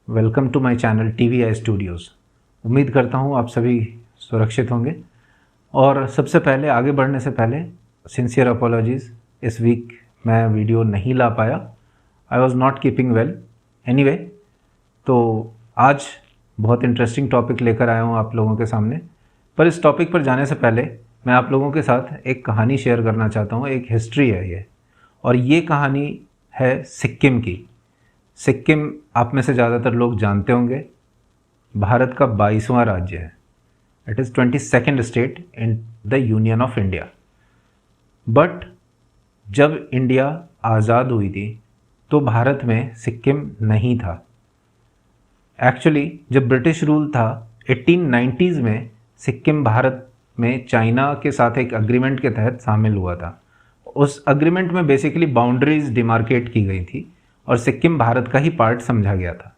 Welcome to my channel TVI studios. उम्मीद करता हूँ आप सभी सुरक्षित होंगे। और सबसे पहले आगे बढ़ने से पहले सिंसियर अपॉलॉजीज़, इस वीक मैं वीडियो नहीं ला पाया। I was not keeping well anyway. तो आज बहुत इंटरेस्टिंग टॉपिक लेकर आया हूँ आप लोगों के सामने। पर इस टॉपिक पर जाने से पहले मैं आप लोगों के साथ एक कहानी शेयर करना चाहता हूँ। एक हिस्ट्री है ये, और ये कहानी है सिक्किम की। सिक्किम आप में से ज़्यादातर लोग जानते होंगे, भारत का 22वां राज्य है। It is 22nd state in the union of India. But जब इंडिया आज़ाद हुई थी तो भारत में सिक्किम नहीं था। एक्चुअली जब ब्रिटिश रूल था 1890s में, सिक्किम भारत में चाइना के साथ एक अग्रीमेंट के तहत शामिल हुआ था। उस अग्रीमेंट में बेसिकली बाउंड्रीज डिमार्केट की गई थी और सिक्किम भारत का ही पार्ट समझा गया था।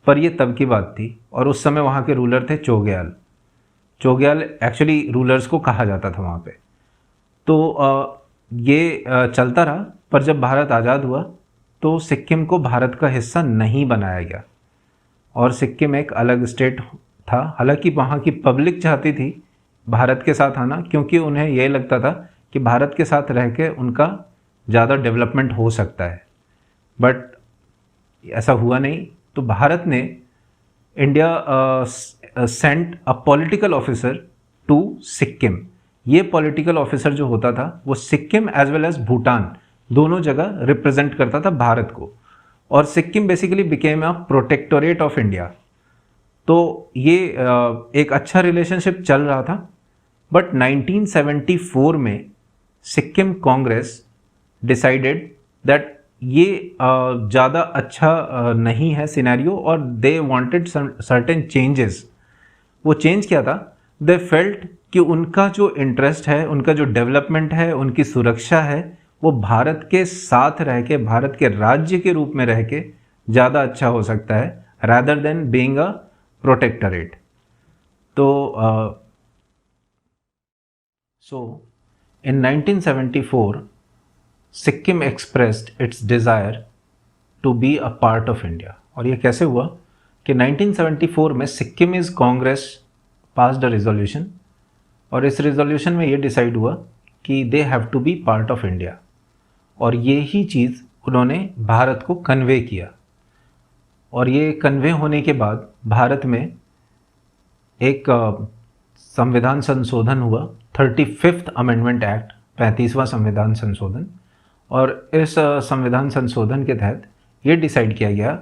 पर ये तब की बात थी और उस समय वहाँ के रूलर थे चोग्याल। चोग्याल एक्चुअली रूलर्स को कहा जाता था वहाँ पे। तो ये चलता रहा। पर जब भारत आज़ाद हुआ तो सिक्किम को भारत का हिस्सा नहीं बनाया गया और सिक्किम एक अलग स्टेट था। हालांकि वहाँ की पब्लिक चाहती थी भारत के साथ आना, क्योंकि उन्हें ये लगता था कि भारत के साथ रह के उनका ज़्यादा डेवलपमेंट हो सकता है। बट ऐसा हुआ नहीं। तो भारत ने India sent a political officer to Sikkim. ये पॉलिटिकल ऑफिसर जो होता था वो Sikkim as well as Bhutan दोनों जगह रिप्रेजेंट करता था भारत को। और Sikkim basically became a protectorate of India. तो ये एक अच्छा रिलेशनशिप चल रहा था। बट 1974 में सिक्किम कांग्रेस डिसाइडेड दैट ये ज़्यादा अच्छा नहीं है सिनेरियो, और दे वांटेड सर्टेन चेंजेस। वो चेंज क्या था? दे फेल्ट कि उनका जो इंटरेस्ट है, उनका जो डेवलपमेंट है, उनकी सुरक्षा है, वो भारत के साथ रह के, भारत के राज्य के रूप में रह के ज़्यादा अच्छा हो सकता है, rather than being a protectorate. तो in 1974 Sikkim expressed its desire to be a part of India. और ये कैसे हुआ कि 1974 में Sikkim is Congress passed a resolution, और इस रिजोल्यूशन में ये डिसाइड हुआ कि they have to be part of India. और ये ही चीज़ उन्होंने भारत को कन्वे किया। और ये कन्वे होने के बाद भारत में एक संविधान संशोधन हुआ, 35th अमेंडमेंट एक्ट, 35वां संविधान संशोधन। और इस संविधान संशोधन के तहत ये डिसाइड किया गया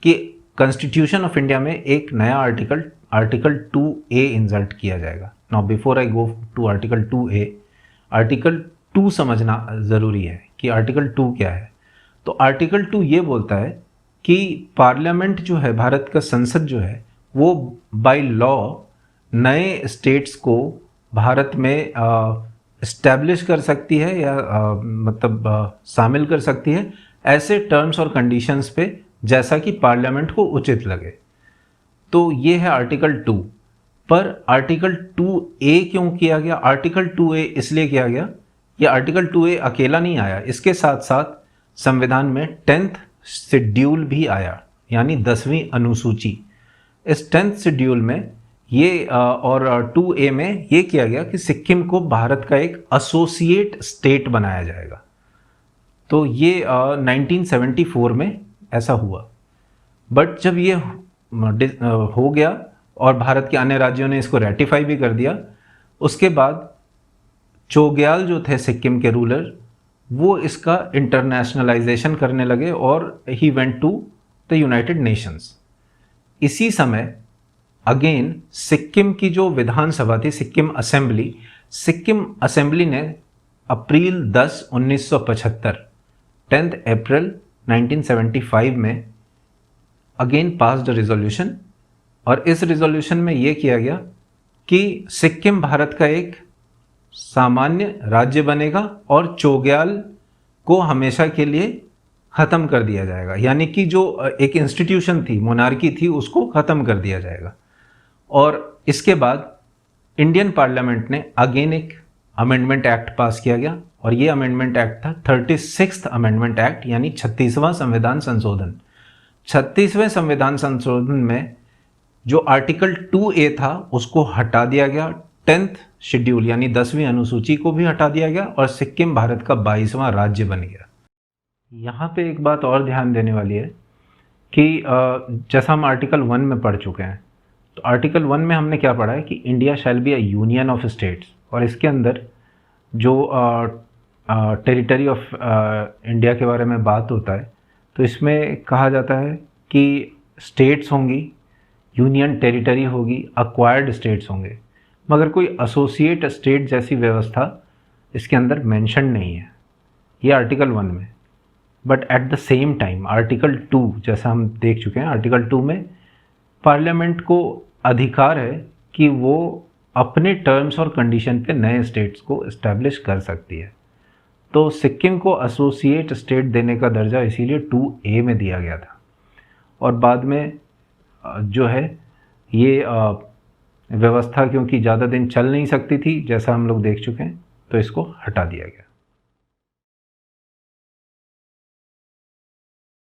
कि कॉन्स्टिट्यूशन ऑफ इंडिया में एक नया आर्टिकल 2A इंसर्ट किया जाएगा। Now before I go to article 2A, article 2 समझना ज़रूरी है कि आर्टिकल 2 क्या है। तो आर्टिकल 2 ये बोलता है कि पार्लियामेंट जो है, भारत का संसद जो है, वो बाय लॉ नए स्टेट्स को भारत में इस्टेब्लिश कर सकती है या शामिल कर सकती है ऐसे टर्म्स और कंडीशंस पे जैसा कि पार्लियामेंट को उचित लगे। तो ये है आर्टिकल 2। पर आर्टिकल 2A क्यों किया गया? आर्टिकल 2A इसलिए किया गया, ये आर्टिकल 2A अकेला नहीं आया, इसके साथ साथ संविधान में 10th शेड्यूल भी आया, यानी 10वीं अनुसूची। इस 10th शेड्यूल में ये और 2A में ये किया गया कि सिक्किम को भारत का एक एसोसिएट स्टेट बनाया जाएगा। तो ये 1974 में ऐसा हुआ। बट जब ये हो गया और भारत के अन्य राज्यों ने इसको रेटिफाई भी कर दिया, उसके बाद चोग्याल जो थे सिक्किम के रूलर, वो इसका इंटरनेशनलाइजेशन करने लगे और he went to the United Nations. इसी समय अगेन सिक्किम की जो विधानसभा थी, सिक्किम असेंबली ने अप्रैल 10, 1975, 10th अप्रैल 1975 में अगेन पास्ड रिजोल्यूशन। और इस रिजोल्यूशन में ये किया गया कि सिक्किम भारत का एक सामान्य राज्य बनेगा और चोग्याल को हमेशा के लिए ख़त्म कर दिया जाएगा, यानी कि जो एक इंस्टीट्यूशन थी, मोनार्की थी, उसको ख़त्म कर दिया जाएगा। और इसके बाद इंडियन पार्लियामेंट ने अगेन एक अमेंडमेंट एक्ट पास किया गया, और ये अमेंडमेंट एक्ट था 36th अमेंडमेंट एक्ट, यानी 36वां संविधान संशोधन। 36वें संविधान संशोधन में जो आर्टिकल 2A था उसको हटा दिया गया, 10th शेड्यूल यानी 10वीं अनुसूची को भी हटा दिया गया और सिक्किम भारत का 22वां राज्य बन गया। यहाँ पे एक बात और ध्यान देने वाली है कि जैसा हम आर्टिकल 1 में पढ़ चुके हैं, तो आर्टिकल 1 में हमने क्या पढ़ा है कि India shall be a union of states, और इसके अंदर जो टेरिटरी ऑफ इंडिया के बारे में बात होता है तो इसमें कहा जाता है कि स्टेट्स होंगी, यूनियन टेरिटरी होगी, अक्वायर्ड स्टेट्स होंगे, मगर कोई एसोसिएट स्टेट जैसी व्यवस्था इसके अंदर मेंशन नहीं है, ये आर्टिकल 1 में। But at the same time article 2, जैसा हम देख चुके हैं, आर्टिकल 2 में पार्लियामेंट को अधिकार है कि वो अपने टर्म्स और कंडीशन पे नए स्टेट्स को इस्टेब्लिश कर सकती है। तो सिक्किम को एसोसिएट स्टेट देने का दर्जा इसीलिए 2A में दिया गया था, और बाद में जो है ये व्यवस्था क्योंकि ज़्यादा दिन चल नहीं सकती थी, जैसा हम लोग देख चुके हैं, तो इसको हटा दिया गया।